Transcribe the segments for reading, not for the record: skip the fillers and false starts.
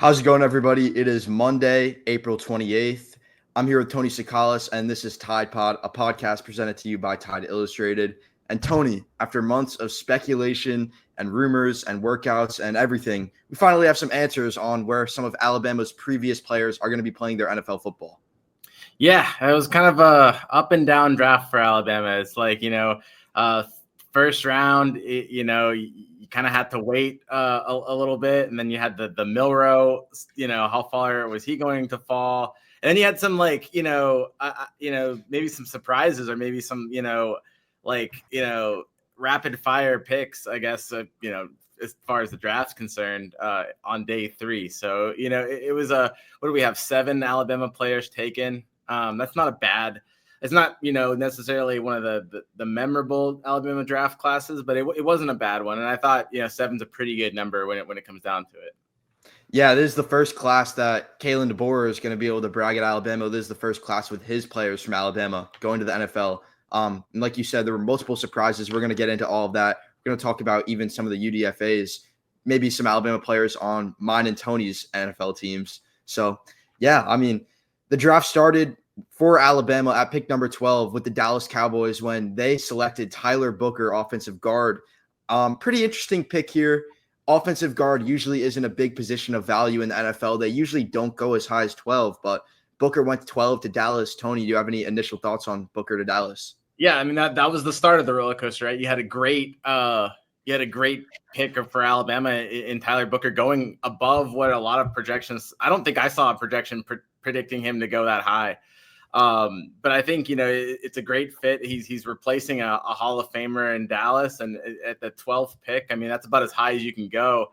How's it going, everybody? It is Monday, April 28th. I'm here with Tony Tsoukalas, and this is Tide Pod, a podcast presented to you by Tide Illustrated. And Tony, after months of speculation and rumors and workouts and everything, we finally have some answers on where some of Alabama's previous players are going to be playing their NFL football. Yeah, it was kind of a up and down draft for Alabama. It's like, first round, you kind of had to wait a little bit. And then you had the Milrow, how far was he going to fall? And then you had some maybe some surprises or maybe some, rapid fire picks, I guess, as far as the draft's concerned on day 3. So, it was what do we have? 7 Alabama players taken. That's not a bad. It's not, necessarily one of the memorable Alabama draft classes, but it wasn't a bad one. And I thought, 7's a pretty good number when it comes down to it. Yeah, this is the first class that Kalen DeBoer is going to be able to brag at Alabama. This is the first class with his players from Alabama going to the NFL. And like you said, there were multiple surprises. We're going to get into all of that. We're going to talk about even some of the UDFAs, maybe some Alabama players on mine and Tony's NFL teams. So, yeah, I mean, the draft started for Alabama at pick number 12 with the Dallas Cowboys when they selected Tyler Booker, offensive guard. Pretty interesting pick here. Offensive guard usually isn't a big position of value in the NFL. They usually don't go as high as 12, but Booker went 12 to Dallas. Tony, do you have any initial thoughts on Booker to Dallas? Yeah, I mean, that was the start of the roller coaster, right? You had a great pick for Alabama in Tyler Booker going above what a lot of projections. I don't think I saw a projection predicting him to go that high. But I think, it's a great fit. He's replacing a Hall of Famer in Dallas, and at the 12th pick, I mean, that's about as high as you can go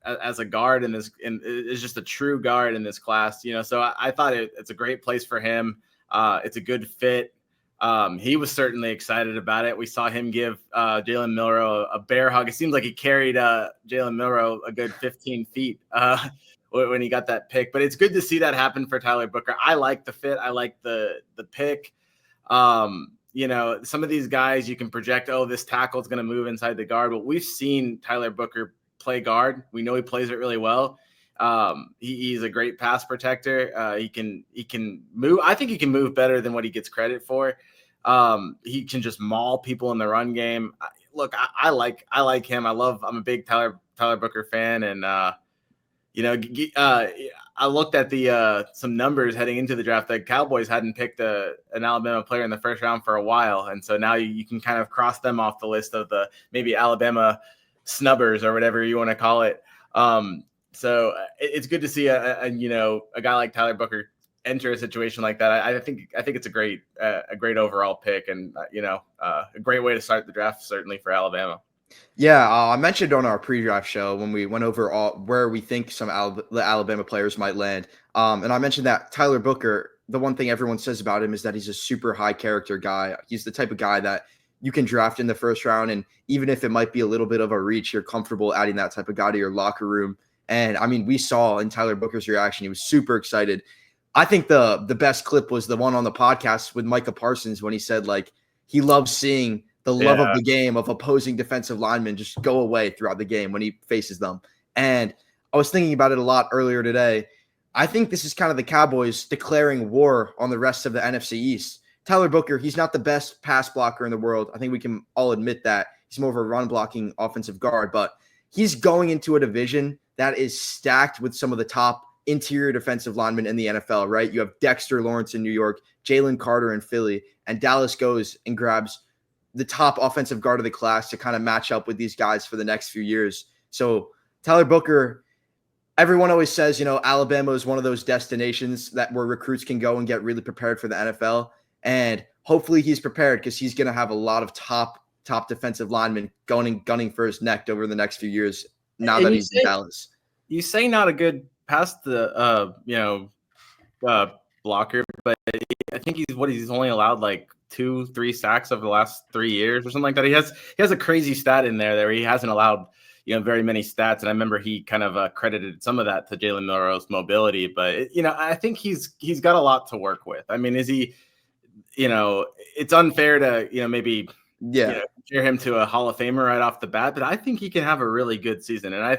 as a guard and is just a true guard in this class, so I thought it's a great place for him. It's a good fit. He was certainly excited about it. We saw him give Jalen Milrow a bear hug. It seems like he carried Jalen Milrow a good 15 feet when he got that pick. But it's good to see that happen for Tyler Booker. I like the fit. I like the pick. Some of these guys you can project, this tackle is going to move inside the guard. But we've seen Tyler Booker play guard. We know he plays it really well. He's a great pass protector. He can move. I think he can move better than what he gets credit for. He can just maul people in the run game. Look, I like him. I'm a big Tyler Booker fan, and I looked at some numbers heading into the draft. The Cowboys hadn't picked an Alabama player in the first round for a while, and so now you can kind of cross them off the list of the maybe Alabama snubbers or whatever you want to call it. So it's good to see a guy like Tyler Booker enter a situation like that. I think it's a great overall pick, and a great way to start the draft certainly for Alabama. Yeah, I mentioned on our pre-draft show when we went over where we think some the Alabama players might land, and I mentioned that Tyler Booker, the one thing everyone says about him is that he's a super high character guy. He's the type of guy that you can draft in the first round, and even if it might be a little bit of a reach, you're comfortable adding that type of guy to your locker room. And I mean, we saw in Tyler Booker's reaction, he was super excited. I think the best clip was the one on the podcast with Micah Parsons when he said, like, he loves seeing the love of the game of opposing defensive linemen just go away throughout the game when he faces them. And I was thinking about it a lot earlier today. I think this is kind of the Cowboys declaring war on the rest of the NFC East. Tyler Booker, he's not the best pass blocker in the world. I think we can all admit that. He's more of a run blocking offensive guard, but he's going into a division that is stacked with some of the top interior defensive linemen in the NFL, right? You have Dexter Lawrence in New York, Jalen Carter in Philly, and Dallas goes and grabs the top offensive guard of the class to kind of match up with these guys for the next few years. So Tyler Booker, everyone always says, Alabama is one of those destinations where recruits can go and get really prepared for the NFL. And hopefully he's prepared because he's going to have a lot of top defensive linemen gunning for his neck over the next few years now that he's in Dallas. You say not a good past the blocker, but I think he's only allowed like 2-3 sacks over the last 3 years or something like that. He has a crazy stat in there where he hasn't allowed very many stats, and I remember he kind of credited some of that to Jalen Milrow's mobility. But I think he's got a lot to work with. I mean, is he? It's unfair to maybe compare him to a Hall of Famer right off the bat, but I think he can have a really good season. And I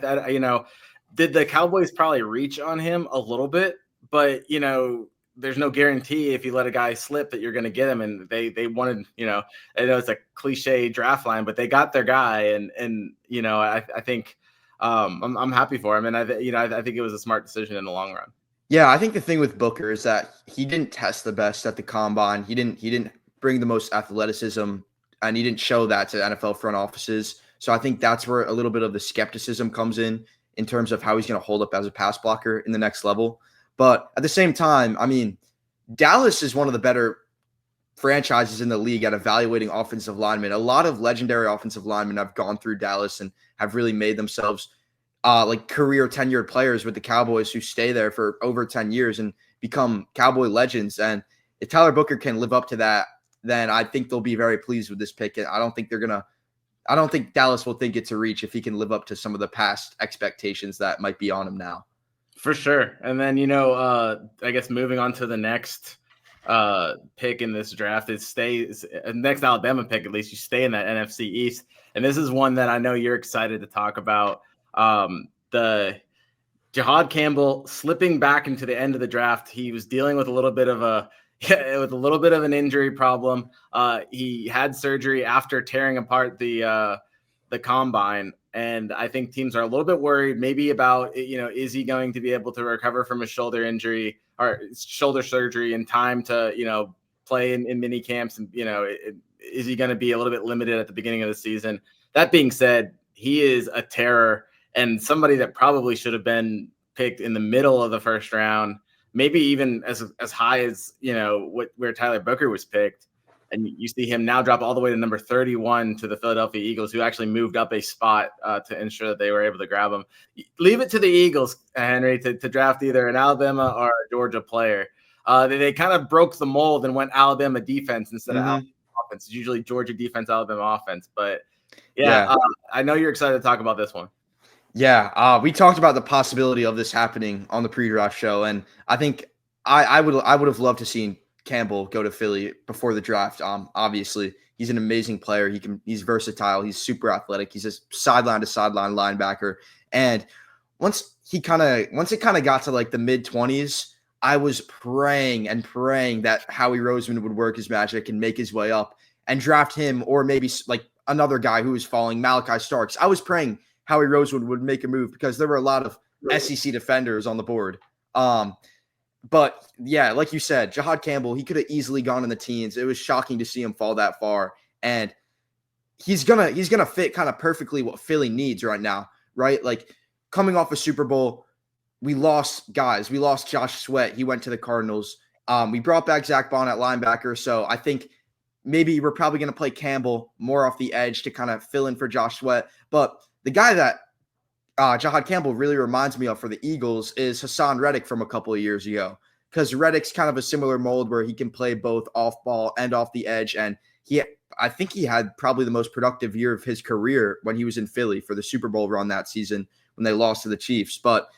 Did the Cowboys probably reach on him a little bit? But, there's no guarantee if you let a guy slip that you're going to get him. And they wanted, I know it's a cliche draft line, but they got their guy. And I think I'm happy for him. And I think it was a smart decision in the long run. Yeah, I think the thing with Booker is that he didn't test the best at the combine. He didn't bring the most athleticism, and he didn't show that to NFL front offices. So I think that's where a little bit of the skepticism comes in terms of how he's going to hold up as a pass blocker in the next level. But at the same time, I mean, Dallas is one of the better franchises in the league at evaluating offensive linemen. A lot of legendary offensive linemen have gone through Dallas and have really made themselves like career tenured players with the Cowboys who stay there for over 10 years and become Cowboy legends. And if Tyler Booker can live up to that, then I think they'll be very pleased with this pick. I don't think Dallas will think it's a reach if he can live up to some of the past expectations that might be on him now. For sure. And then, I guess moving on to the next pick in this draft, next Alabama pick, at least you stay in that NFC East. And this is one that I know you're excited to talk about. The Jahad Campbell slipping back into the end of the draft. He was dealing with a little bit of an injury problem. He had surgery after tearing apart the combine. And I think teams are a little bit worried maybe about, is he going to be able to recover from a shoulder injury or shoulder surgery in time to, play in mini camps? And, is he going to be a little bit limited at the beginning of the season? That being said, he is a terror and somebody that probably should have been picked in the middle of the first round, maybe even as high as, where Tyler Booker was picked. And you see him now drop all the way to number 31 to the Philadelphia Eagles, who actually moved up a spot to ensure that they were able to grab him. Leave it to the Eagles, Henry, to draft either an Alabama or a Georgia player. They kind of broke the mold and went Alabama defense instead of Alabama offense. It's usually Georgia defense, Alabama offense. But, I know you're excited to talk about this one. Yeah, we talked about the possibility of this happening on the pre-draft show, and I think I would have loved to see Campbell go to Philly before the draft. Obviously, he's an amazing player. He's versatile. He's super athletic. He's a sideline to sideline linebacker. And once it kind of got to like the mid-20s, I was praying that Howie Roseman would work his magic and make his way up and draft him, or maybe like another guy who was falling, Malachi Starks. I was praying Howie Roseman would make a move because there were a lot of SEC defenders on the board. But yeah, like you said, Jahad Campbell, he could have easily gone in the teens. It was shocking to see him fall that far. And he's gonna fit kind of perfectly what Philly needs right now, right? Like coming off a Super Bowl, we lost guys. We lost Josh Sweat. He went to the Cardinals. We brought back Zach Bond at linebacker. So I think maybe we're probably going to play Campbell more off the edge to kind of fill in for Josh Sweat. But the guy that Jahad Campbell really reminds me of for the Eagles is Hassan Reddick from a couple of years ago, because Reddick's kind of a similar mold where he can play both off ball and off the edge. And I think he had probably the most productive year of his career when he was in Philly for the Super Bowl run that season when they lost to the Chiefs. But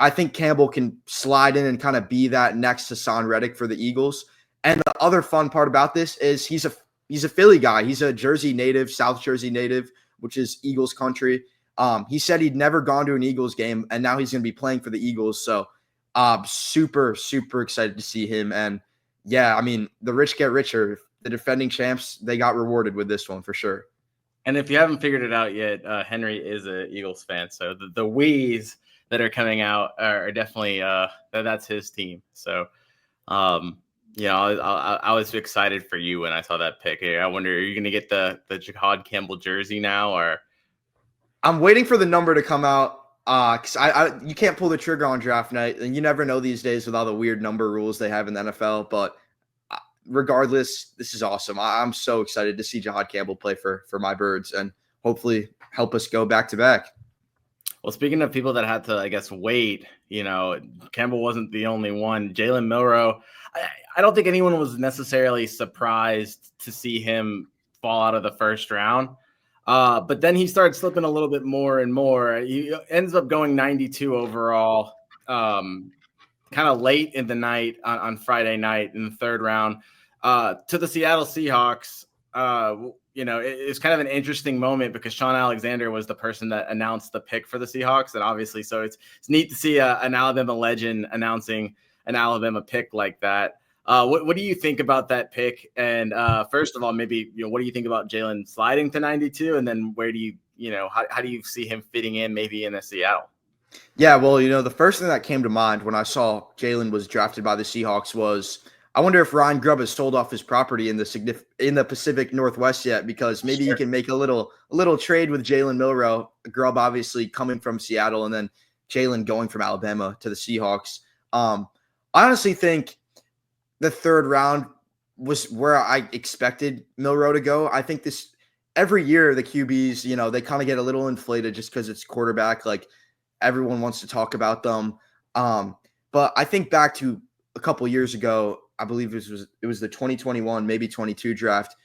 I think Campbell can slide in and kind of be that next Hassan Reddick for the Eagles. And the other fun part about this is he's a Philly guy. He's a Jersey native, South Jersey native, which is Eagles country. He said he'd never gone to an Eagles game, and now he's going to be playing for the Eagles. So super, super excited to see him. And yeah, I mean, the rich get richer. The defending champs, they got rewarded with this one for sure. And if you haven't figured it out yet, Henry is an Eagles fan. So the Wees that are coming out are definitely that's his team. So, I was excited for you when I saw that pick. I wonder, are you going to get the Jahad Campbell jersey now, or? I'm waiting for the number to come out because you can't pull the trigger on draft night, and you never know these days with all the weird number rules they have in the NFL. But regardless, this is awesome. I'm so excited to see Jahad Campbell play for my Birds and hopefully help us go back to back. Well, speaking of people that had to, I guess, wait, Campbell wasn't the only one. Jalen Milroe, I don't think anyone was necessarily surprised to see him fall out of the first round. But then he started slipping a little bit more and more. He ends up going 92 overall, kind of late in the night on Friday night in the third round to the Seattle Seahawks. it's kind of an interesting moment because Sean Alexander was the person that announced the pick for the Seahawks. And obviously, so it's neat to see an Alabama legend announcing an Alabama pick like that. What do you think about that pick? And first of all, maybe, what do you think about Jalen sliding to 92? And then where do you, how do you see him fitting in maybe in a Seattle? Yeah, well, the first thing that came to mind when I saw Jalen was drafted by the Seahawks was, I wonder if Ryan Grubb has sold off his property in the Pacific Northwest yet, because maybe you can make a little trade with Jalen Milroe. Grubb obviously coming from Seattle, and then Jalen going from Alabama to the Seahawks. I honestly think the third round was where I expected Milroe to go. I think every year the QBs, they kind of get a little inflated just because it's quarterback. Like, everyone wants to talk about them. But I think back to a couple years ago, I believe it was the 2021, maybe 22 draft.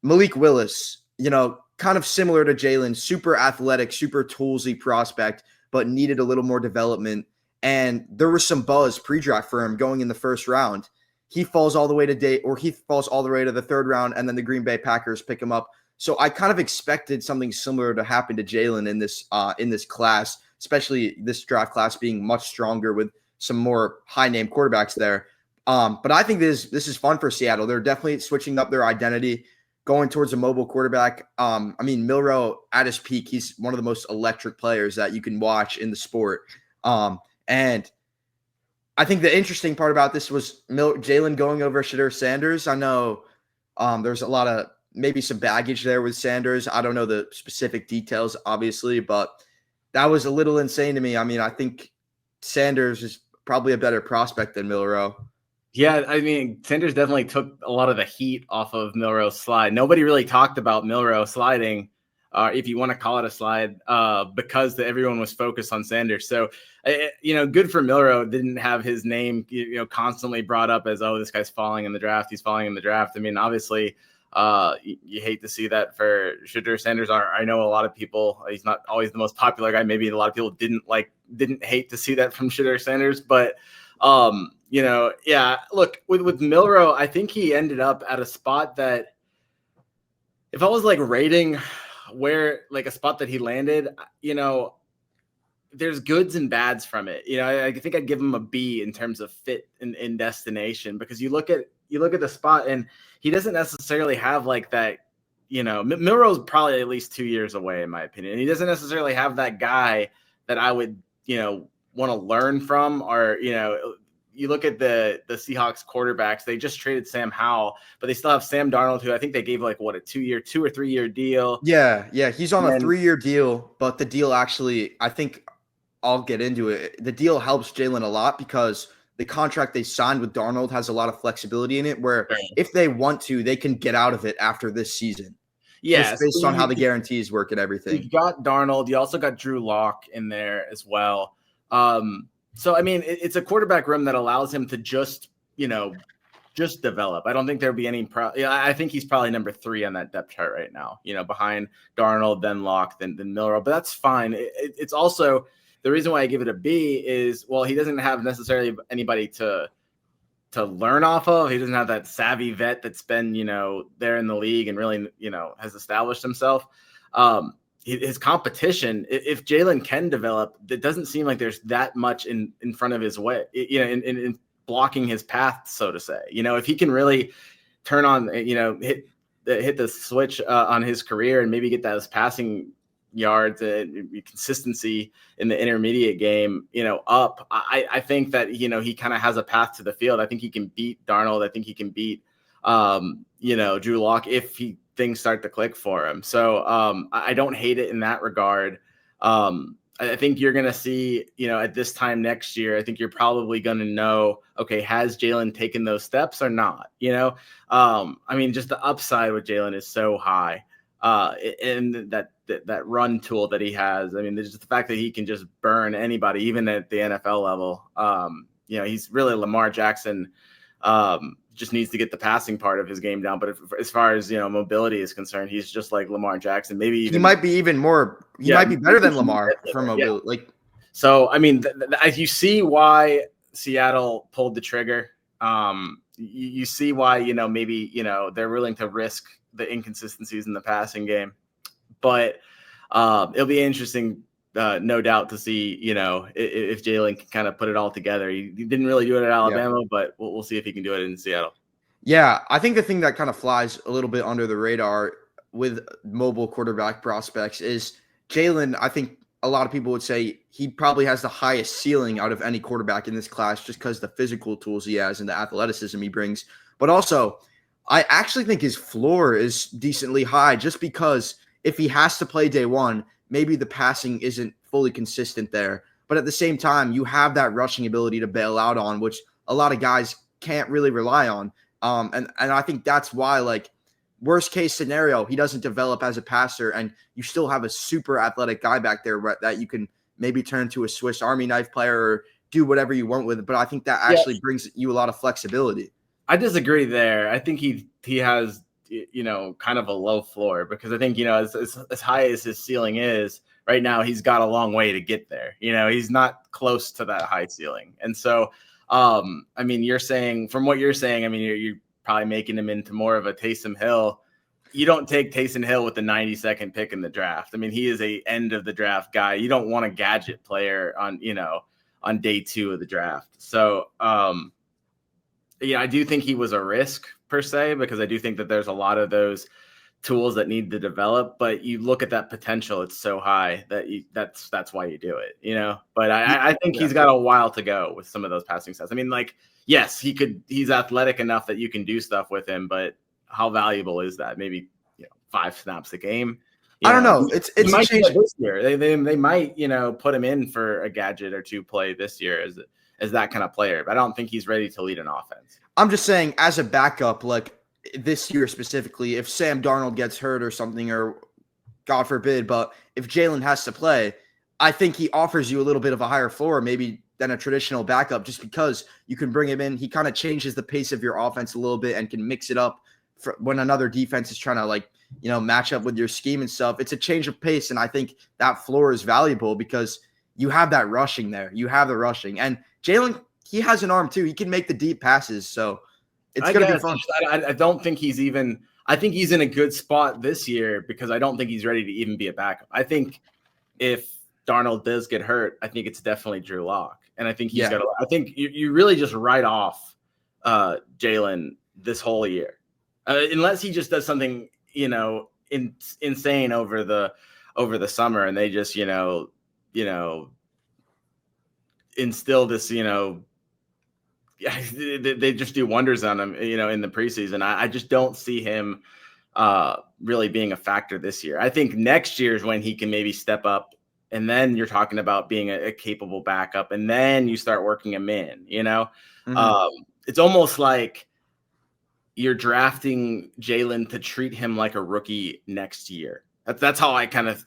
Malik Willis, kind of similar to Jalen, super athletic, super toolsy prospect, but needed a little more development. And there was some buzz pre-draft for him going in the first round. He falls all the way to the third round, and then the Green Bay Packers pick him up. So I kind of expected something similar to happen to Jalen in this class, especially this draft class being much stronger with some more high-name quarterbacks there. But I think this is fun for Seattle. They're definitely switching up their identity, going towards a mobile quarterback. Milroe at his peak, he's one of the most electric players that you can watch in the sport. And I think the interesting part about this was Jalen going over Shedeur Sanders. I know there's a lot of maybe some baggage there with Sanders. I don't know the specific details, obviously, but that was a little insane to me. I think Sanders is probably a better prospect than Milroe. Yeah, Sanders definitely took a lot of the heat off of Milroe's slide. Nobody really talked about Milroe sliding, if you want to call it a slide, because everyone was focused on Sanders. So, good for Milroe. Didn't have his name, constantly brought up as, oh, this guy's falling in the draft. He's falling in the draft. Obviously, you hate to see that for Shedeur Sanders. I know a lot of people, he's not always the most popular guy. Maybe a lot of people didn't hate to see that from Shedeur Sanders, but look, with Milroe, I think he ended up at a spot that, if I was rating where a spot that he landed, there's goods and bads from it. I think I'd give him a B in terms of fit in destination, because you look at the spot and he doesn't necessarily have that. Milroe's probably at least 2 years away, in my opinion. He doesn't necessarily have that guy that I would, want to learn from, or, you look at the Seahawks quarterbacks, they just traded Sam Howell, but they still have Sam Darnold, who I think they gave a 2 or 3 year deal. Yeah. He's on a 3-year deal, but the deal actually, I think I'll get into it. The deal helps Jalen a lot because the contract they signed with Darnold has a lot of flexibility in it, where if they want to, they can get out of it after this season. Yeah, just based on how the guarantees work and everything. You've got Darnold. You also got Drew Lock in there as well. So, it's a quarterback room that allows him to just develop. I don't think there'll be any I think he's probably number 3 on that depth chart right now, behind Darnold, then Lock, then Milroe, but that's fine. It's also the reason why I give it a B is, well, he doesn't have necessarily anybody to learn off of. He doesn't have that savvy vet that's been, there in the league and really, has established himself. His competition, if Jalen can develop, it doesn't seem like there's that much in front of his way, in blocking his path, so to say. If he can really turn on, hit the switch on his career and maybe get those passing yards and consistency in the intermediate game, up, I think that, he kind of has a path to the field. I think he can beat Darnold. I think he can beat, Drew Lock if things start to click for him. So I don't hate it in that regard. I think you're going to see, at this time next year, I think you're probably going to know, okay, has Jalen taken those steps or not? Just the upside with Jalen is so high. And that run tool that he has. There's just the fact that he can just burn anybody, even at the NFL level. He's really Lamar Jackson. Just needs to get the passing part of his game down. But as far as, mobility is concerned, he's just like Lamar Jackson. Maybe even, he might be even more. He might be better than Lamar for mobility. Yeah. So, you see why Seattle pulled the trigger. You see why, maybe, they're willing to risk the inconsistencies in the passing game. But it'll be interesting, no doubt, to see, if Jalen can kind of put it all together. He didn't really do it at Alabama, but we'll see if he can do it in Seattle. Yeah, I think the thing that kind of flies a little bit under the radar with mobile quarterback prospects is Jalen. I think a lot of people would say he probably has the highest ceiling out of any quarterback in this class just because the physical tools he has and the athleticism he brings. But also, I actually think his floor is decently high just because if he has to play day one, maybe the passing isn't fully consistent there. But at the same time, you have that rushing ability to bail out on, which a lot of guys can't really rely on. And I think that's why, like, worst case scenario, he doesn't develop as a passer, and you still have a super athletic guy back there that you can maybe turn to a Swiss Army knife player or do whatever you want with it. But I think that actually brings you a lot of flexibility. I disagree there. I think he has, kind of a low floor, because I think, as high as his ceiling is right now, he's got a long way to get there. He's not close to that high ceiling. And so, you're saying, from what you're saying, you're probably making him into more of a Taysom Hill. You don't take Taysom Hill with the 92nd pick in the draft. He is a end of the draft guy. You don't want a gadget player on day 2 of the draft. So, I do think he was a risk per se, because I do think that there's a lot of those tools that need to develop, but you look at that potential, it's so high that that's why you do it, but I think he's got a while to go with some of those passing stats. Yes, he's athletic enough that you can do stuff with him, but how valuable is that? Maybe 5 snaps a game. I don't know. It's might change this year. They might put him in for a gadget or 2 play this year as that kind of player, but I don't think he's ready to lead an offense. I'm just saying, as a backup, like this year specifically, if Sam Darnold gets hurt or something, or God forbid, but if Jalen has to play, I think he offers you a little bit of a higher floor maybe than a traditional backup, just because you can bring him in. He kind of changes the pace of your offense a little bit and can mix it up for when another defense is trying to match up with your scheme and stuff. It's a change of pace, and I think that floor is valuable because you have that rushing there. You have the rushing, and Jalen, he has an arm too. He can make the deep passes, so it's going to be fun. I don't think I think he's in a good spot this year because I don't think he's ready to even be a backup. I think if Darnold does get hurt, I think it's definitely Drew Lock, and I think I think you really just write off Jalen this whole year, unless he just does something insane over the summer, and they just instill this they just do wonders on him, in the preseason. I just don't see him really being a factor this year. I think next year is when he can maybe step up, and then you're talking about being a capable backup, and then you start working him in, It's almost like you're drafting Jalen to treat him like a rookie next year. That's how I kind of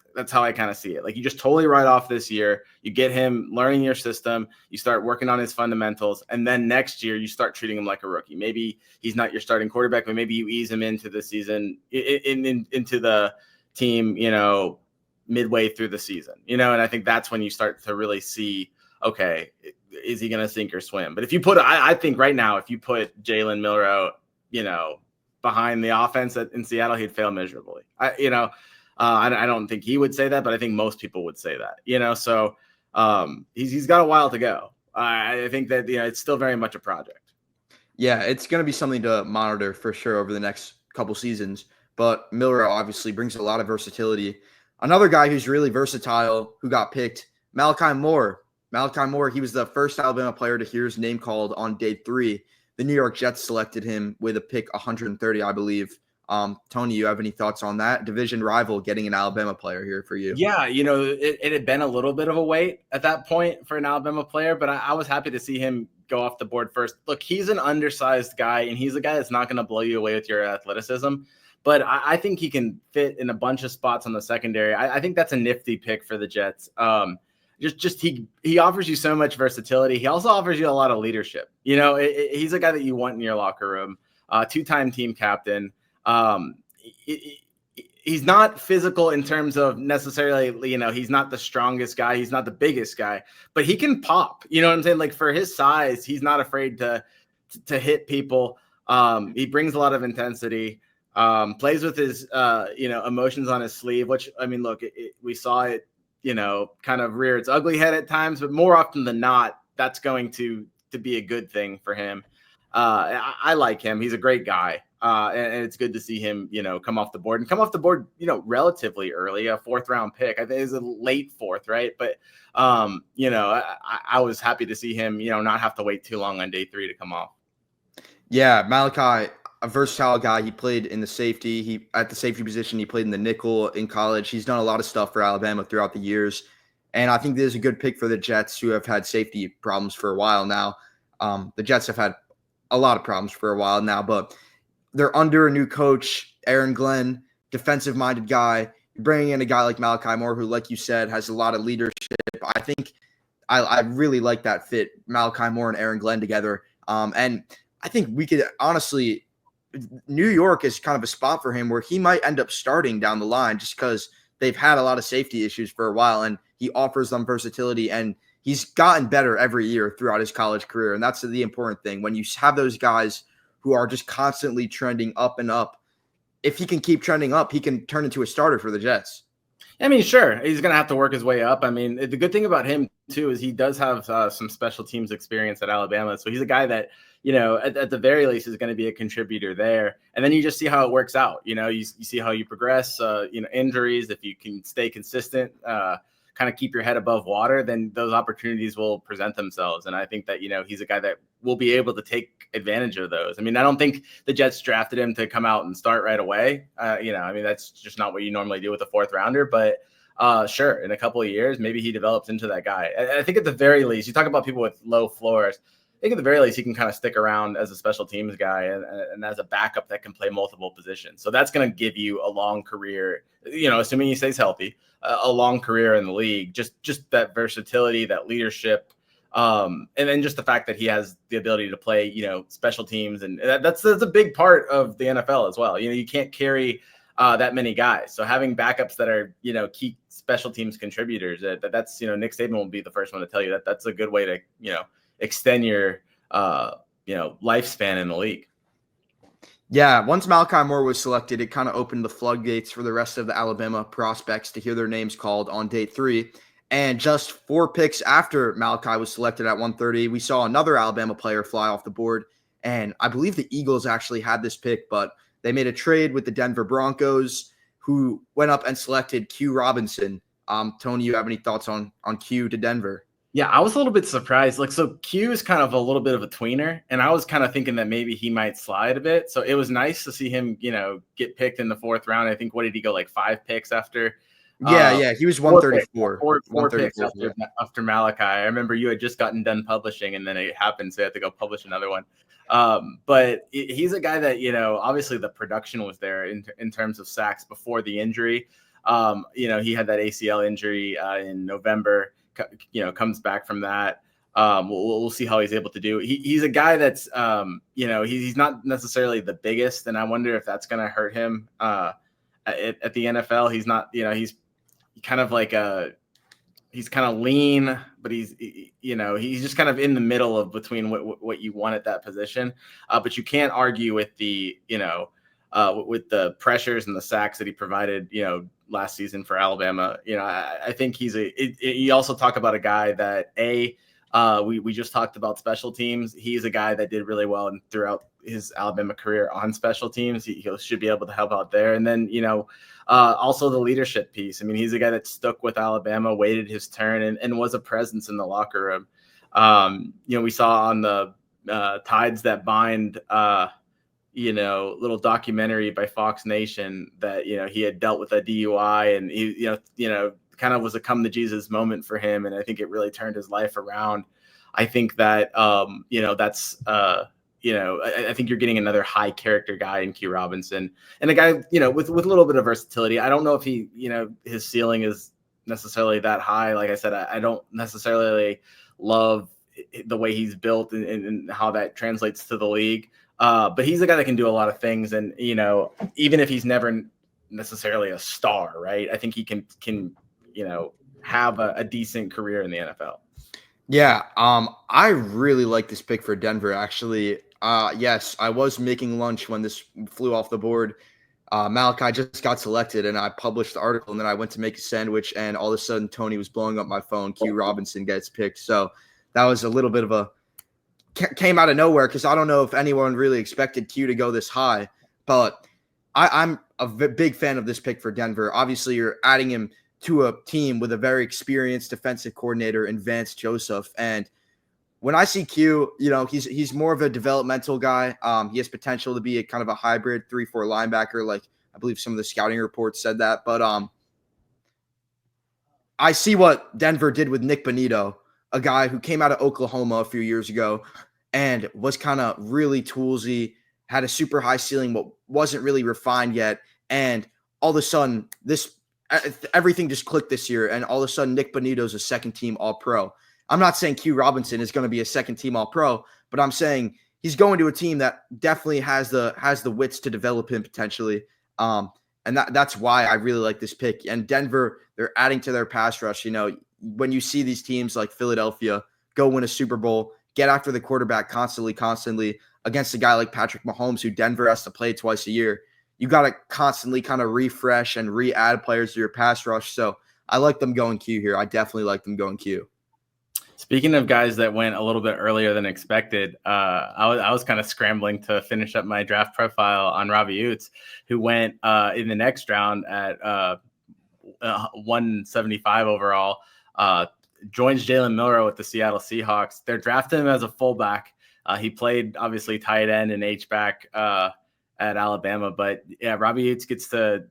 see it. Like, you just totally write off this year. You get him learning your system. You start working on his fundamentals, and then next year you start treating him like a rookie. Maybe he's not your starting quarterback, but maybe you ease him into the season, into the team, midway through the season. And I think that's when you start to really see, okay, is he going to sink or swim? But if you I think right now, if you put Jalen Milroe, behind the offense in Seattle, he'd fail miserably. I don't think he would say that, but I think most people would say that, so he's got a while to go. I think that, it's still very much a project. Yeah, it's going to be something to monitor for sure over the next couple seasons, but Milroe obviously brings a lot of versatility. Another guy who's really versatile who got picked, Malachi Moore. Malachi Moore, he was the first Alabama player to hear his name called on day 3. The New York Jets selected him with a pick 130, I believe. Tony, you have any thoughts on that? Division rival getting an Alabama player here for you. Yeah, it had been a little bit of a wait at that point for an Alabama player, but I was happy to see him go off the board first. Look, he's an undersized guy, and he's a guy that's not going to blow you away with your athleticism, but I think he can fit in a bunch of spots on the secondary. I think that's a nifty pick for the Jets. He offers you so much versatility. He also offers you a lot of leadership. He's a guy that you want in your locker room. 2-time team captain. He's not physical in terms of necessarily, he's not the strongest guy. He's not the biggest guy, but he can pop. You know what I'm saying? Like, for his size, he's not afraid to hit people. He brings a lot of intensity. Plays with his emotions on his sleeve, which, I mean, look, we saw it, kind of rear its ugly head at times, but more often than not, that's going to be a good thing for him. I like him. He's a great guy. And it's good to see him, come off the board, relatively early, a 4th round pick. I think it's a late 4th, right? But, I was happy to see him, not have to wait too long on day 3 to come off. Yeah, Malachi, a versatile guy. He played in the safety. At the safety position, he played in the nickel in college. He's done a lot of stuff for Alabama throughout the years. And I think this is a good pick for the Jets, who have had safety problems for a while now. The Jets have had a lot of problems for a while now, but they're under a new coach, Aaron Glenn, defensive-minded guy. You're bringing in a guy like Malachi Moore, who, like you said, has a lot of leadership. I think I really like that fit, Malachi Moore and Aaron Glenn together. And I think we could honestly – New York is kind of a spot for him where he might end up starting down the line just because they've had a lot of safety issues for a while, and he offers them versatility, and he's gotten better every year throughout his college career. And that's the important thing. When you have those guys who are just constantly trending up and up, if he can keep trending up, he can turn into a starter for the Jets. I mean, sure, he's going to have to work his way up. I mean, the good thing about him, too, is he does have some special teams experience at Alabama. So he's a guy that, at the very least is going to be a contributor there. And then you just see how it works out. You see how you progress, injuries. If you can stay consistent, kind of keep your head above water, then those opportunities will present themselves. And I think that, he's a guy that will be able to take advantage of those. I mean, I don't think the Jets drafted him to come out and start right away. I mean, that's just not what you normally do with a 4th rounder, but sure, in a couple of years, maybe he develops into that guy. I think at the very least, you talk about people with low floors. I think at the very least, he can kind of stick around as a special teams guy and as a backup that can play multiple positions. So that's going to give you a long career, assuming he stays healthy, a long career in the league, just that versatility, that leadership. And then just the fact that he has the ability to play, special teams. And that's a big part of the NFL as well. You can't carry that many guys. So having backups that are, key special teams contributors, that's, Nick Saban will be the first one to tell you that that's a good way to, extend your, lifespan in the league. Yeah, once Malachi Moore was selected, it kind of opened the floodgates for the rest of the Alabama prospects to hear their names called on day 3. And just 4 picks after Malachi was selected at 130, we saw another Alabama player fly off the board. And I believe the Eagles actually had this pick, but they made a trade with the Denver Broncos, who went up and selected Q Robinson. Tony, you have any thoughts on Q to Denver? Yeah, I was a little bit surprised. So Q is kind of a little bit of a tweener, and I was kind of thinking that maybe he might slide a bit. So it was nice to see him, get picked in the 4th round. I think, what did he go, like 5 picks after? Yeah, he was 134. Four picks after Malachi. I remember you had just gotten done publishing, and then it happened, so you had to go publish another one. But he's a guy that, obviously the production was there in terms of sacks before the injury. He had that ACL injury in November. Comes back from that. We'll see how he's able to do. He's a guy that's, he's not necessarily the biggest, and I wonder if that's going to hurt him at the NFL. He's not, he's kind of like he's kind of lean, but he's just kind of in the middle of between what you want at that position. But you can't argue with the, with the pressures and the sacks that he provided, last season for Alabama. I think you also talk about a guy that we just talked about special teams. He's a guy that did really well and throughout his Alabama career on special teams. He should be able to help out there. And then, also the leadership piece. I mean, he's a guy that stuck with Alabama, waited his turn, and was a presence in the locker room. We saw on the Tides That Bind, little documentary by Fox Nation that, he had dealt with a DUI, and he, kind of was a come to Jesus moment for him. And I think it really turned his life around. I think that, that's, I think you're getting another high character guy in Q Robinson, and a guy, with a little bit of versatility. I don't know if he, his ceiling is necessarily that high. Like I said, I don't necessarily love the way he's built and how that translates to the league. But he's a guy that can do a lot of things. And, even if he's never necessarily a star, right, I think he can have a decent career in the NFL. Yeah. I really like this pick for Denver, actually. Yes, I was making lunch when this flew off the board. Malachi just got selected, and I published the article, and then I went to make a sandwich, and all of a sudden Tony was blowing up my phone. Q Robinson gets picked, so that was a little bit of a came out of nowhere because I don't know if anyone really expected Q to go this high, but I'm a big fan of this pick for Denver. Obviously, you're adding him to a team with a very experienced defensive coordinator in Vance Joseph, and when I see Q, he's more of a developmental guy. He has potential to be a kind of a hybrid 3-4 linebacker, like I believe some of the scouting reports said that. But I see what Denver did with Nick Bonito, a guy who came out of Oklahoma a few years ago and was kind of really toolsy, had a super high ceiling, but wasn't really refined yet. And all of a sudden, everything just clicked this year, and all of a sudden, Nick Bonito's a second team All Pro. I'm not saying Q Robinson is going to be a second team All Pro, but I'm saying he's going to a team that definitely has the wits to develop him potentially. And that's why I really like this pick. And Denver, they're adding to their pass rush. When you see these teams like Philadelphia go win a Super Bowl, get after the quarterback constantly against a guy like Patrick Mahomes, who Denver has to play twice a year, you got to constantly kind of refresh and re-add players to your pass rush. So I like them going Q here. I definitely like them going Q. Speaking of guys that went a little bit earlier than expected, I was kind of scrambling to finish up my draft profile on Robbie Utes, who went in the next round at 175 overall. Joins Jalen Milroe with the Seattle Seahawks. They're drafting him as a fullback. He played obviously tight end and H-back at Alabama, but yeah, Robbie Utes gets to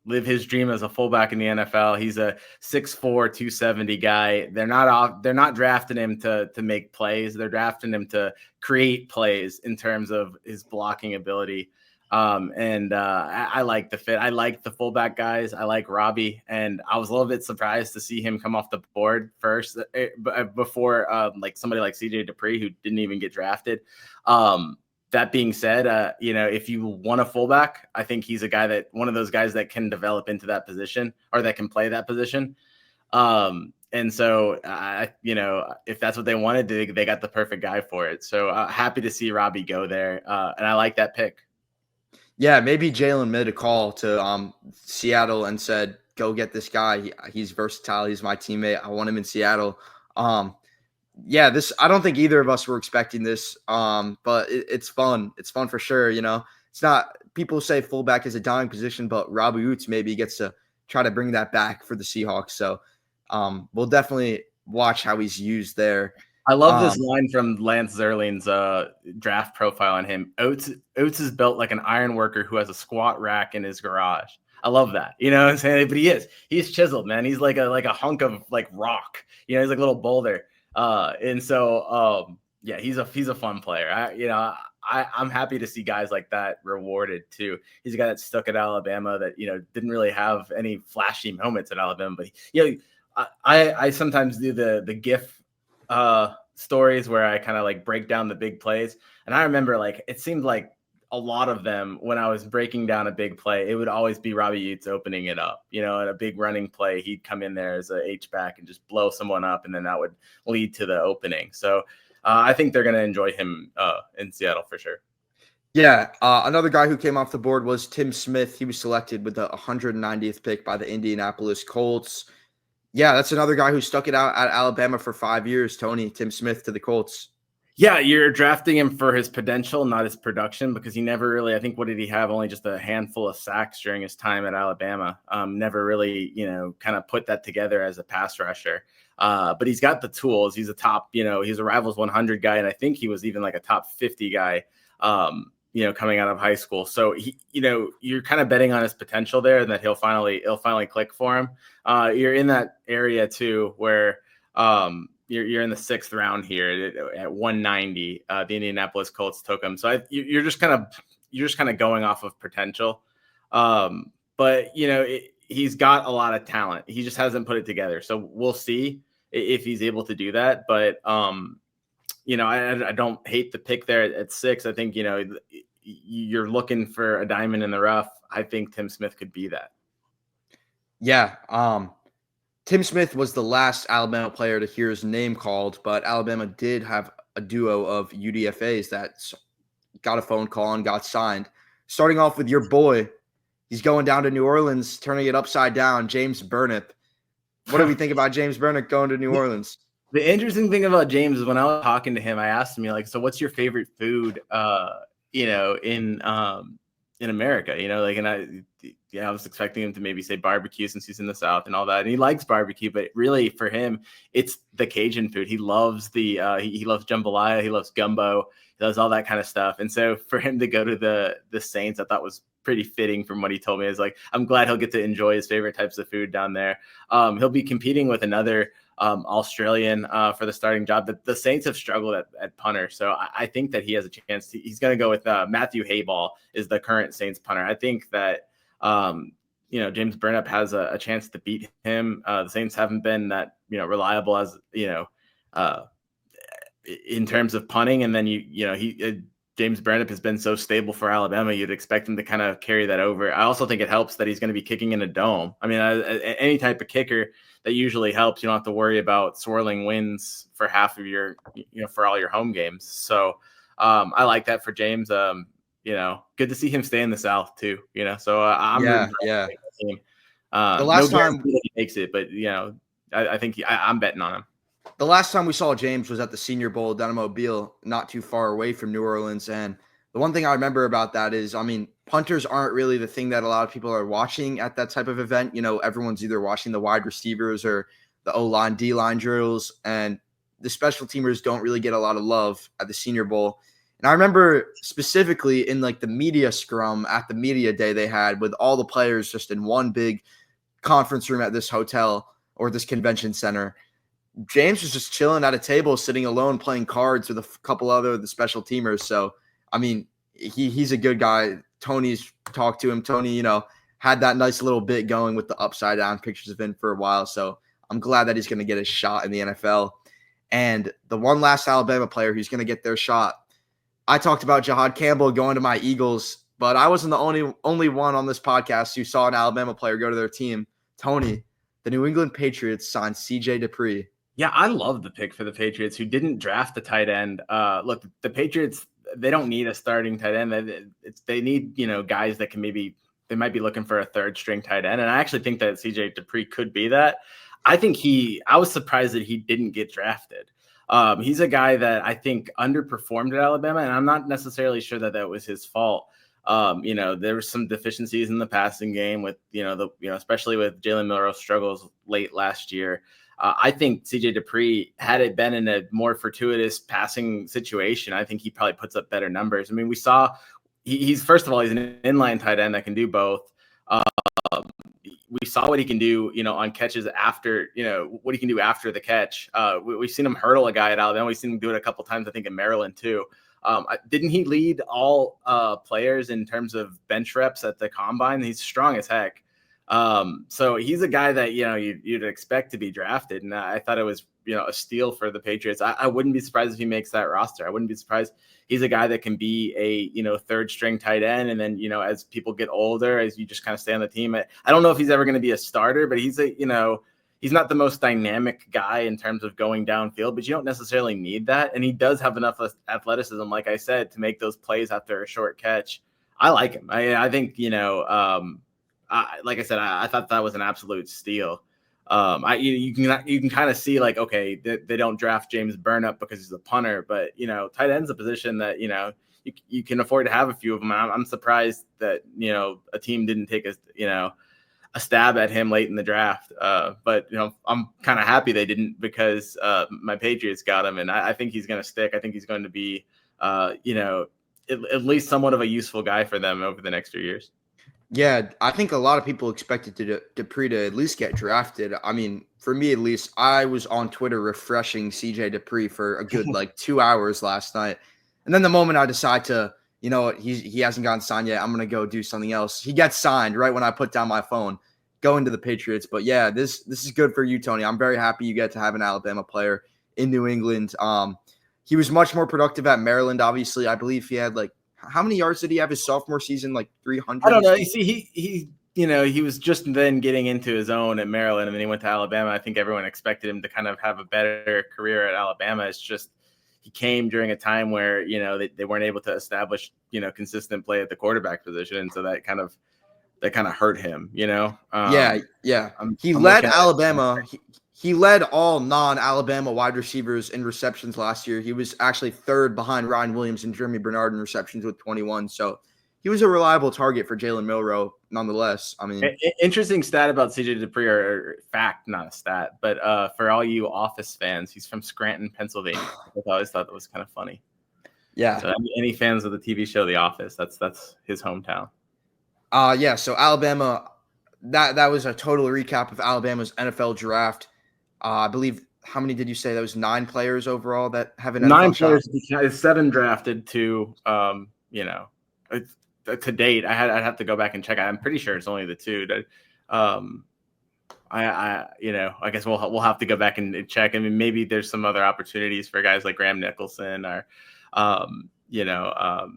live his dream as a fullback in the NFL. He's a 6'4", 270 guy. They're not drafting him to make plays. They're drafting him to create plays in terms of his blocking ability. I like the fit. I like the fullback guys. I like Robbie, and I was a little bit surprised to see him come off the board first before like somebody like CJ Dupree, who didn't even get drafted. That being said, if you want a fullback, I think he's one of those guys that can develop into that position or that can play that position. And so, if that's what they wanted, they got the perfect guy for it. So happy to see Robbie go there. And I like that pick. Yeah, maybe Jalen made a call to Seattle and said, go get this guy. He's versatile. He's my teammate. I want him in Seattle. Yeah, I don't think either of us were expecting this, but it's fun. It's fun for sure. It's not, people say fullback is a dying position, but Robbie Utes maybe gets to try to bring that back for the Seahawks. So we'll definitely watch how he's used there. I love this line from Lance Zerling's draft profile on him. Oates is built like an iron worker who has a squat rack in his garage. I love that. You know what I'm saying? But he's chiseled, man. He's like a hunk of like rock. He's like a little boulder. And so, he's a fun player. I'm happy to see guys like that rewarded too. He's a guy that stuck at Alabama that, didn't really have any flashy moments at Alabama, but I sometimes do the GIF stories where I kind of like break down the big plays. And I remember it seemed like a lot of them when I was breaking down a big play, it would always be Robbie Utes opening it up, in a big running play. He'd come in there as a H-back and just blow someone up. And then that would lead to the opening. So I think they're going to enjoy him in Seattle for sure. Yeah. Another guy who came off the board was Tim Smith. He was selected with the 190th pick by the Indianapolis Colts. Yeah, that's another guy who stuck it out at Alabama for 5 years, Tim Smith to the Colts. Yeah, you're drafting him for his potential, not his production, because he never really, I think, what did he have? Only just a handful of sacks during his time at Alabama. Never really, kind of put that together as a pass rusher. But he's got the tools. He's a top, he's a Rivals 100 guy, and I think he was even like a top 50 guy, coming out of high school. So he, you're kind of betting on his potential there, and that it'll finally click for him. You're in that area too, where you're in the 6th round here at 190. The Indianapolis Colts took him, so you're just kind of going off of potential. But he's got a lot of talent. He just hasn't put it together. So we'll see if he's able to do that. But I don't hate the pick there at 6. I think you're looking for a diamond in the rough. I think Tim Smith could be that. Yeah. Tim Smith was the last Alabama player to hear his name called, but Alabama did have a duo of UDFAs that got a phone call and got signed. starting off with your boy. He's going down to New Orleans, turning it upside down. James Burnip. What do we think about James Burnip going to New Orleans? The interesting thing about James is when I was talking to him, I asked him, like, so what's your favorite food, in America, and I was expecting him to maybe say barbecue since he's in the South and all that. And he likes barbecue, but really for him, it's the Cajun food. He loves he loves jambalaya. He loves gumbo. He does all that kind of stuff. And so for him to go to the Saints, I thought was pretty fitting from what he told me. Is like, I'm glad he'll get to enjoy his favorite types of food down there. He'll be competing with another Australian for the starting job. The Saints have struggled at punter, so I think that he has a chance. He's going to go with Matthew Hayball is the current Saints punter. I think that James Burnip has a chance to beat him. The Saints haven't been that reliable as in terms of punting, and then James Burnip has been so stable for Alabama. You'd expect him to kind of carry that over. I also think it helps that he's going to be kicking in a dome. I mean, any type of kicker, that usually helps. You don't have to worry about swirling winds for half of your, for all your home games. So I like that for James. Good to see him stay in the South too. So I'm rooting for the team. The last time he makes it, but I think I'm betting on him. The last time we saw James was at the Senior Bowl down in Mobile, not too far away from New Orleans. And the one thing I remember about that is, I mean, punters aren't really the thing that a lot of people are watching at that type of event. Everyone's either watching the wide receivers or the O-line, D-line drills, and the special teamers don't really get a lot of love at the Senior Bowl. And I remember specifically in like the media scrum at the media day they had with all the players just in one big conference room at this hotel or this convention center. James was just chilling at a table, sitting alone, playing cards with a couple other of the special teamers. So, I mean, he's a good guy. Tony's talked to him. Tony, had that nice little bit going with the upside down pictures of him for a while. So I'm glad that he's going to get a shot in the NFL. And the one last Alabama player who's going to get their shot, I talked about Jahad Campbell going to my Eagles, but I wasn't the only one on this podcast who saw an Alabama player go to their team. Tony, the New England Patriots signed C.J. Dupree. Yeah, I love the pick for the Patriots, who didn't draft a tight end. Look, the Patriots, they don't need a starting tight end. They need, guys that they might be looking for a third string tight end. And I actually think that CJ Dupree could be that. I was surprised that he didn't get drafted. He's a guy that I think underperformed at Alabama, and I'm not necessarily sure that was his fault. There were some deficiencies in the passing game with, especially with Jalen Milroe's struggles late last year. I think CJ Dupree, had it been in a more fortuitous passing situation, I think he probably puts up better numbers. I mean, we saw he's first of all, he's an inline tight end that can do both. We saw what he can do, on catches after, what he can do after the catch. We've seen him hurdle a guy at Alabama. We've seen him do it a couple times, I think, in Maryland too. Didn't he lead all players in terms of bench reps at the combine? He's strong as heck. So he's a guy that, you'd expect to be drafted. And I thought it was, a steal for the Patriots. I wouldn't be surprised if he makes that roster. I wouldn't be surprised. He's a guy that can be a, third string tight end. And then, as people get older, as you just kind of stay on the team, I don't know if he's ever going to be a starter, but he's he's not the most dynamic guy in terms of going downfield, but you don't necessarily need that. And he does have enough athleticism, like I said, to make those plays after a short catch. I like him. I think, like I said, I thought that was an absolute steal. You can kind of see like, okay, they don't draft James Burnip because he's a punter, but tight end's a position that you can afford to have a few of them. I'm surprised that a team didn't take a stab at him late in the draft. But I'm kind of happy they didn't, because my Patriots got him, and I think he's going to stick. I think he's going to be at least somewhat of a useful guy for them over the next few years. Yeah, I think a lot of people expected Dupree to at least get drafted. I mean, for me at least, I was on Twitter refreshing CJ Dupree for a good 2 hours last night. And then the moment I decide to, he hasn't gotten signed yet, I'm going to go do something else. He gets signed right when I put down my phone, going to the Patriots. But yeah, this is good for you, Tony. I'm very happy you get to have an Alabama player in New England. He was much more productive at Maryland, obviously. I believe he had how many yards did he have his sophomore season? 300? I don't know. You see, he was just then getting into his own at Maryland, and then he went to Alabama. I think everyone expected him to kind of have a better career at Alabama. It's just he came during a time where, you know, they weren't able to establish, you know, consistent play at the quarterback position. And so that kind of hurt him, you know? Yeah. I'm Led looking at Alabama. He led all non-Alabama wide receivers in receptions last year. He was actually third behind Ryan Williams and Jeremy Bernard in receptions with 21. So he was a reliable target for Jalen Milroe, nonetheless. I mean, interesting stat about CJ Dupree, or fact, not a stat, but for all you Office fans, he's from Scranton, Pennsylvania. I always thought that was kind of funny. Yeah. So any fans of the TV show The Office, that's his hometown. Yeah. So Alabama, that was a total recap of Alabama's NFL draft. I believe, how many did you say? That was 9 players overall that have an Nine NFL shot? players, 7 drafted to, you know, to date. I'd have to go back and check. I'm pretty sure it's only the 2. You know, I guess we'll have to go back and check. I mean, maybe there's some other opportunities for guys like Graham Nicholson, or, you know,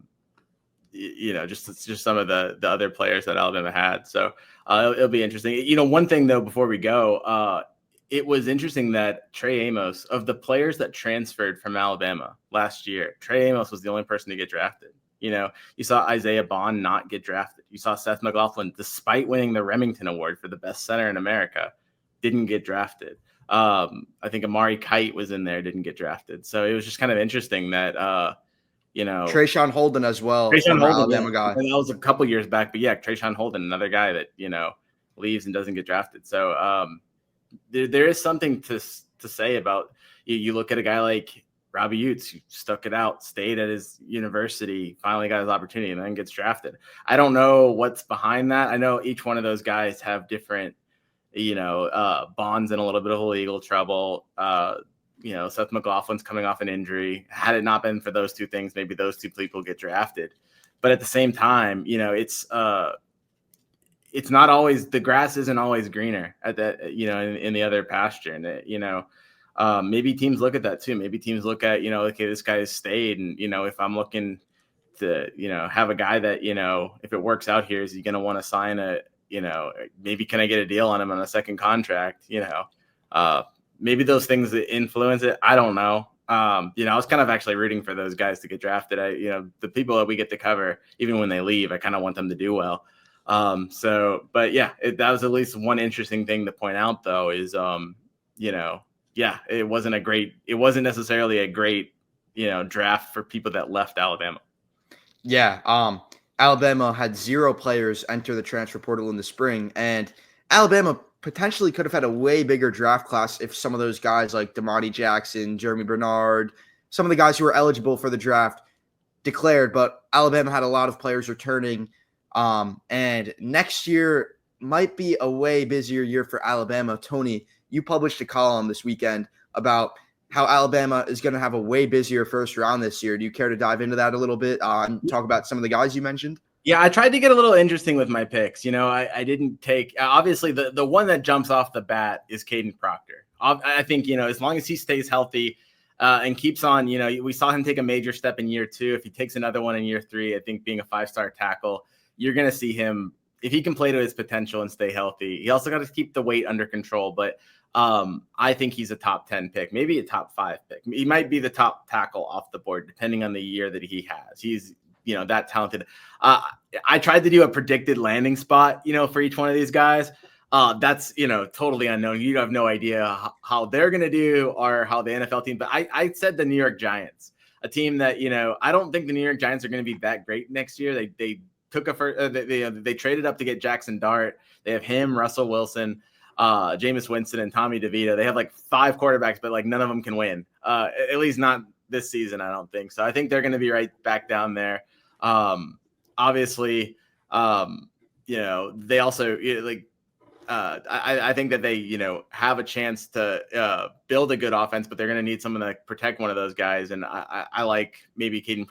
just some of the other players that Alabama had. So it'll be interesting. You know, one thing though, before we go, it was interesting that Trey Amos, of the players that transferred from Alabama last year, Trey Amos was the only person to get drafted. You know, you saw Isaiah Bond not get drafted. You saw Seth McLaughlin, despite winning the Remington Award for the best center in America, didn't get drafted. I think Amari Kite was in there, didn't get drafted. So it was just kind of interesting that, you know, Trayshawn Holden as well, Trayshawn Holden, Alabama guy. And that was a couple years back, but yeah, Trayshawn Holden, another guy that, you know, leaves and doesn't get drafted. So there is something to say about, you look at a guy like Robbie Utes, who stuck it out, stayed at his university, finally got his opportunity, and then gets drafted. I don't know what's behind that. I know each one of those guys have different, you know, Bond's in a little bit of legal trouble. You know, Seth McLaughlin's coming off an injury. Had it not been for those 2 things, maybe those 2 people get drafted. But at the same time, you know, it's not always, the grass isn't always greener at that, you know, in the other pasture. And, you know, maybe teams look at that too. Maybe teams look at, you know, okay, this guy has stayed. And, you know, if I'm looking to, you know, have a guy that, you know, if it works out here, is he going to want to sign a, you know, maybe can I get a deal on him on a second contract? You know, maybe those things that influence it. I don't know. You know, I was kind of actually rooting for those guys to get drafted. You know, the people that we get to cover, even when they leave, I kind of want them to do well. But yeah, that was at least one interesting thing to point out, though, is, you know, yeah, it wasn't necessarily a great, you know, draft for people that left Alabama. Yeah. Alabama had 0 players enter the transfer portal in the spring, and Alabama potentially could have had a way bigger draft class if some of those guys like Damani Jackson, Jeremy Bernard, some of the guys who were eligible for the draft declared, but Alabama had a lot of players returning. And next year might be a way busier year for Alabama. Tony, you published a column this weekend about how Alabama is going to have a way busier first round this year. Do you care to dive into that a little bit and talk about some of the guys you mentioned? Yeah, I tried to get a little interesting with my picks. You know, I didn't take, obviously the one that jumps off the bat is Caden Proctor. I think, you know, as long as he stays healthy and keeps on, you know, we saw him take a major step in year 2. If he takes another one in year 3, I think being a 5-star tackle, you're going to see him, if he can play to his potential and stay healthy. He also got to keep the weight under control, but I think he's a top 10 pick, maybe a top 5 pick. He might be the top tackle off the board, depending on the year that he has. He's, you know, that talented. I tried to do a predicted landing spot, you know, for each one of these guys. That's, you know, totally unknown. You have no idea how they're going to do or how the NFL team, but I said the New York Giants, a team that, you know, I don't think the New York Giants are going to be that great next year. They took they traded up to get Jackson Dart. They have him, Russell Wilson, Jameis Winston, and Tommy DeVito. They have like 5 quarterbacks, but like none of them can win. At least not this season, I don't think. So I think they're going to be right back down there. Obviously, you know, they also, you know, like, I think that they, you know, have a chance to build a good offense, but they're going to need someone to protect one of those guys. And I like maybe Caden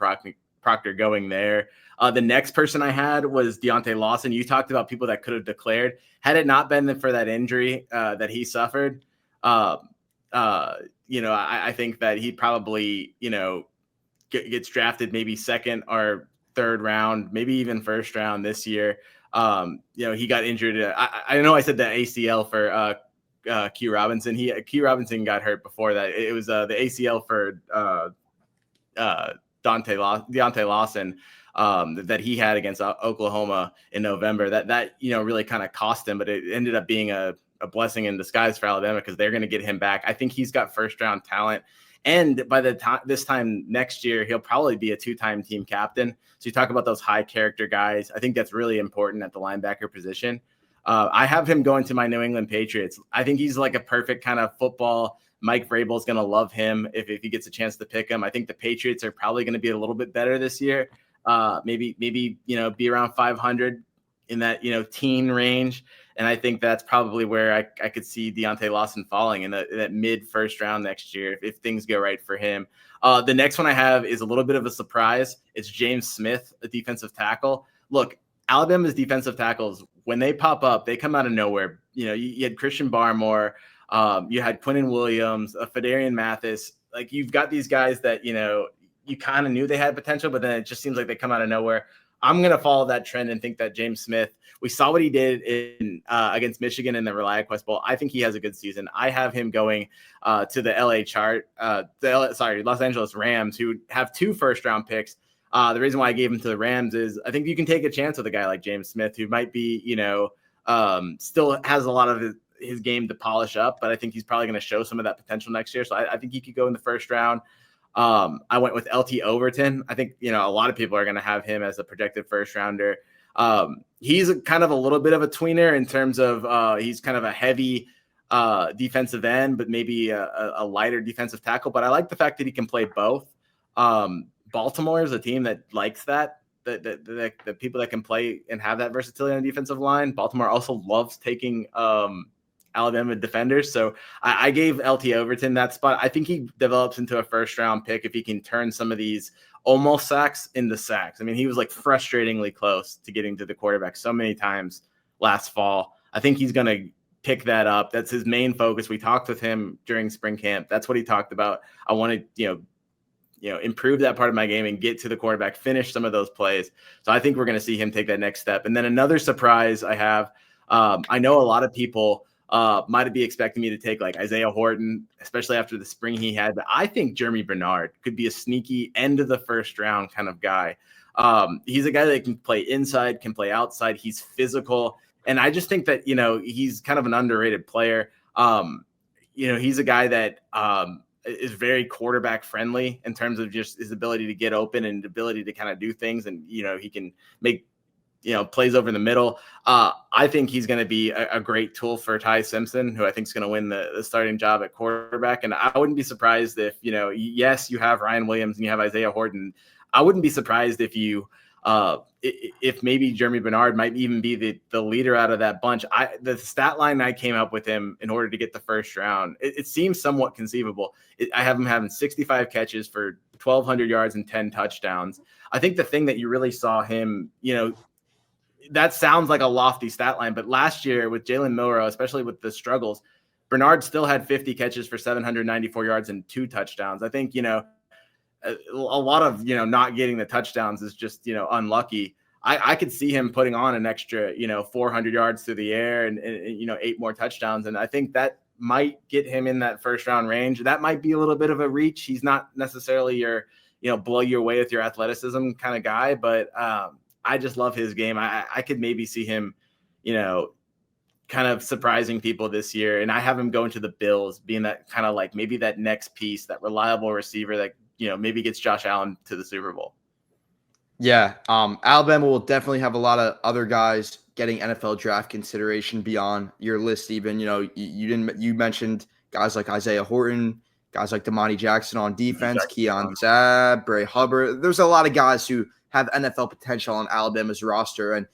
Proctor going there. The next person I had was Deontay Lawson. You talked about people that could have declared. Had it not been for that injury that he suffered, you know, I think that he probably, you know, gets drafted maybe 2nd or 3rd round, maybe even 1st round this year. You know, he got injured. I know I said the ACL for Q Robinson. Q Robinson got hurt before that. It was the ACL for Deontay Lawson that he had against Oklahoma in November. That really kind of cost him, but it ended up being a blessing in disguise for Alabama because they're going to get him back. I think he's got first round talent. And by the time this time next year, he'll probably be a 2-time team captain. So you talk about those high character guys. I think that's really important at the linebacker position. I have him going to my New England Patriots. I think he's like a perfect kind of football. Mike Vrabel's going to love him if he gets a chance to pick him. I think the Patriots are probably going to be a little bit better this year. Maybe be around 500 in that teen range. And I think that's probably where I could see Deontay Lawson falling in that mid first round next year if things go right for him. The next one I have is a little bit of a surprise. It's James Smith, a defensive tackle. Look, Alabama's defensive tackles, when they pop up, they come out of nowhere. You had Christian Barmore, you had Quinnen Williams, Fedarian Mathis. Like, you've got these guys that you kind of knew they had potential, but then it just seems like they come out of nowhere. I'm going to follow that trend and think that James Smith, we saw what he did in against Michigan in the ReliaQuest Bowl. I think he has a good season. I have him going to the Los Angeles Rams, who have 2 first-round picks. The reason why I gave him to the Rams is I think you can take a chance with a guy like James Smith, who might be, still has a lot of his game to polish up, but I think he's probably going to show some of that potential next year. So I think he could go in the first round. I went with LT Overton. I think, a lot of people are going to have him as a projected first rounder. He's kind of a little bit of a tweener in terms of he's kind of a heavy defensive end, but maybe a lighter defensive tackle. But I like the fact that he can play both. Baltimore is a team that likes that. The people that can play and have that versatility on the defensive line. Baltimore also loves taking Alabama defenders. So I gave LT Overton that spot. I think he develops into a first round pick if he can turn some of these almost sacks into sacks. I mean, he was like frustratingly close to getting to the quarterback so many times last fall. I think he's going to pick that up. That's his main focus. We talked with him during spring camp. That's what he talked about. I want to, improve that part of my game and get to the quarterback, finish some of those plays. So I think we're going to see him take that next step. And then another surprise I have, I know a lot of people might be expecting me to take like Isaiah Horton, especially after the spring he had. But I think Jeremy Bernard could be a sneaky end of the first round kind of guy. He's a guy that can play inside, can play outside. He's physical. And I just think that, he's kind of an underrated player. He's a guy that is very quarterback friendly in terms of just his ability to get open and ability to kind of do things. And, he can make, plays over the middle. I think he's going to be a great tool for Ty Simpson, who I think is going to win the starting job at quarterback. And I wouldn't be surprised if, yes, you have Ryan Williams and you have Isaiah Horton. I wouldn't be surprised if if maybe Jeremy Bernard might even be the leader out of that bunch. The stat line I came up with him in order to get the first round, it seems somewhat conceivable. I have him having 65 catches for 1,200 yards and 10 touchdowns. I think the thing that you really saw him, that sounds like a lofty stat line, but last year with Jalen Milroe, especially with the struggles, Bernard still had 50 catches for 794 yards and 2 touchdowns. I think, a lot of, not getting the touchdowns is just, unlucky. I could see him putting on an extra, 400 yards through the air and 8 more touchdowns. And I think that might get him in that first round range. That might be a little bit of a reach. He's not necessarily your, blow your way with your athleticism kind of guy, but I just love his game. I could maybe see him, kind of surprising people this year. And I have him going to the Bills, being that kind of like maybe that next piece, that reliable receiver that, maybe gets Josh Allen to the Super Bowl. Yeah. Alabama will definitely have a lot of other guys getting NFL draft consideration beyond your list. Even, you mentioned guys like Isaiah Horton, guys like Damani Jackson on defense, Keon Sabb, Bray Hubbard. There's a lot of guys who have NFL potential on Alabama's roster,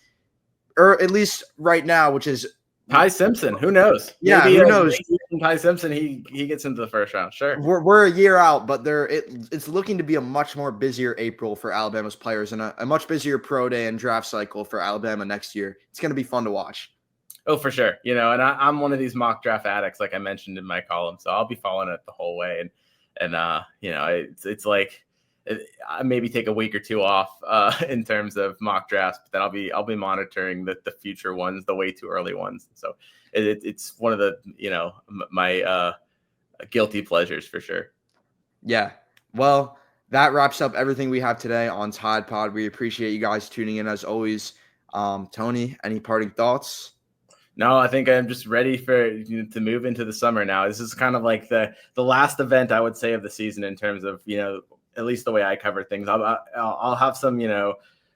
or at least right now, which is Ty Simpson. Who knows? Yeah, maybe who knows? Ty Simpson, he gets into the first round. Sure. We're a year out, but it's looking to be a much more busier April for Alabama's players and a much busier pro day and draft cycle for Alabama next year. It's going to be fun to watch. Oh, for sure. And I'm one of these mock draft addicts, like I mentioned in my column, so I'll be following it the whole way. And it's like I maybe take a week or two off in terms of mock drafts, but then I'll be monitoring the future ones, the way too early ones. So it's one of the my guilty pleasures for sure. Yeah. Well, that wraps up everything we have today on Tide Pod. We appreciate you guys tuning in as always. Tony, any parting thoughts? No, I think I'm just ready to move into the summer now. This is kind of like the last event, I would say, of the season in terms of, at least the way I cover things. I'll have some,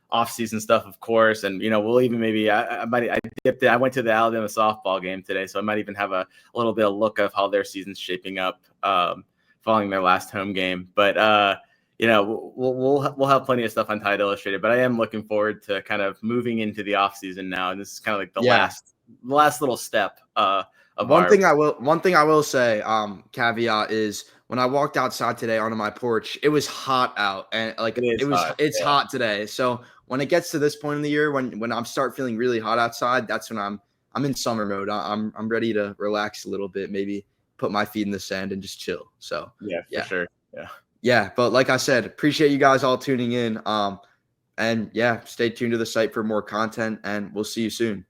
off-season stuff, of course, and we'll even maybe I went to the Alabama softball game today, so I might even have a little bit of look of how their season's shaping up following their last home game. But we'll have plenty of stuff on Tide Illustrated. But I am looking forward to kind of moving into the off-season now, and this is kind of like the last little step. One thing I will say, caveat is, when I walked outside today onto my porch, it was hot out, and it's hot today. So when it gets to this point in the year, when I start feeling really hot outside, that's when I'm in summer mode. I'm ready to relax a little bit, maybe put my feet in the sand and just chill. So for sure. Yeah. But like I said, appreciate you guys all tuning in. And stay tuned to the site for more content, and we'll see you soon.